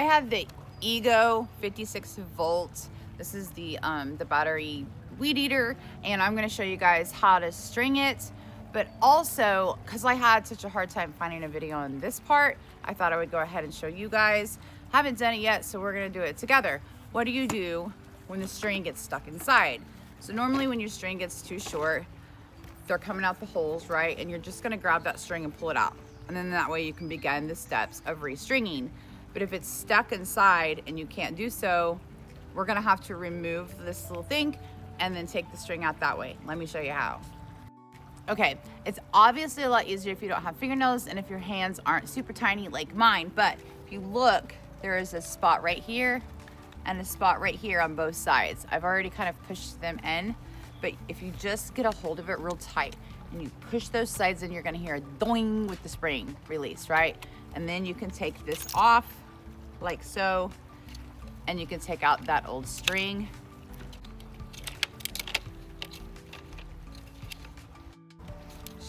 have the Ego 56 volt. This is the battery weed eater, and I'm gonna show you guys how to string it. But also, because I had such a hard time finding a video on this part, I thought I would go ahead and show you guys. Haven't done it yet, so we're gonna do it together. What do you do when the string gets stuck inside? So normally when your string gets too short, they're coming out the holes, right? And you're just gonna grab that string and pull it out. And then that way you can begin the steps of restringing. But if it's stuck inside and you can't do so, we're gonna have to remove this little thing and then take the string out that way. Let me show you how. Okay, it's obviously a lot easier if you don't have fingernails and if your hands aren't super tiny like mine, but if you look, there is a spot right here and a spot right here on both sides. I've already kind of pushed them in, but if you just get a hold of it real tight and you push those sides in, you're gonna hear a doing with the spring release, right? And then you can take this off like so, and you can take out that old string.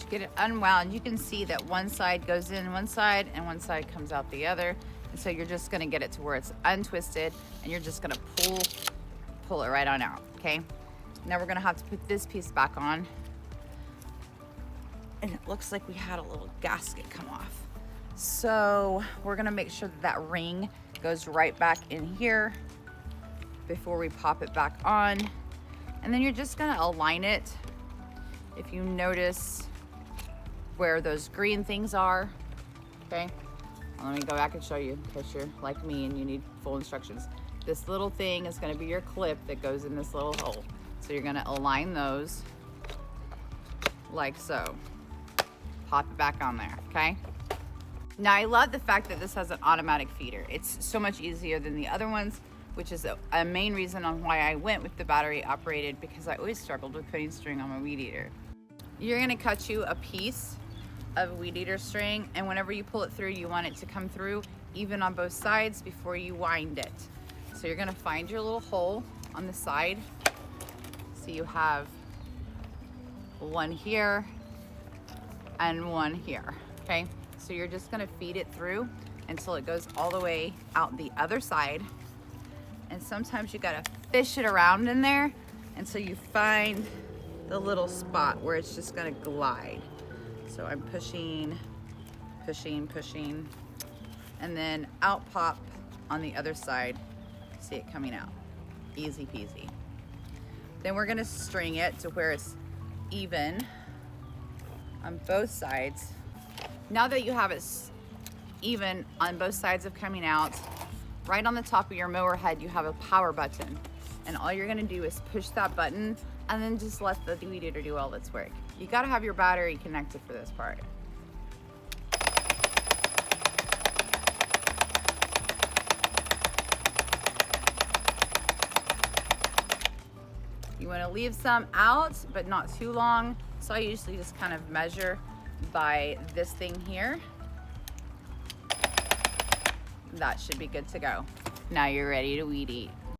Get it unwound. You can see that one side goes in one side and one side comes out the other. And so you're just gonna get it to where it's untwisted and you're just gonna pull it right on out, okay? Now we're gonna have to put this piece back on. And it looks like we had a little gasket come off. So we're gonna make sure that that ring goes right back in here before we pop it back on. And then you're just gonna align it. If you notice where those green things are, okay? Let me go back and show you in case you're like me and you need full instructions. This little thing is gonna be your clip that goes in this little hole. So you're gonna align those like so. Pop it back on there, okay? Now I love the fact that this has an automatic feeder. It's so much easier than the other ones, which is a main reason on why I went with the battery operated, because I always struggled with putting string on my weed eater. You're gonna cut you a piece of weed eater string, and whenever you pull it through, you want it to come through even on both sides before you wind it. So you're gonna find your little hole on the side. So you have one here and one here, okay? So you're just gonna feed it through until it goes all the way out the other side. And sometimes you gotta fish it around in there until you find the little spot where it's just gonna glide. So I'm pushing, pushing, pushing, and then out pop on the other side. See it coming out, easy peasy. Then we're gonna string it to where it's even on both sides. Now that you have it even on both sides of coming out, right on the top of your mower head, you have a power button. And all you're gonna do is push that button and then just let the weed eater do all its work. You gotta have your battery connected for this part. You wanna leave some out, but not too long. So I usually just kind of measure by this thing here. That should be good to go. Now you're ready to weed eat.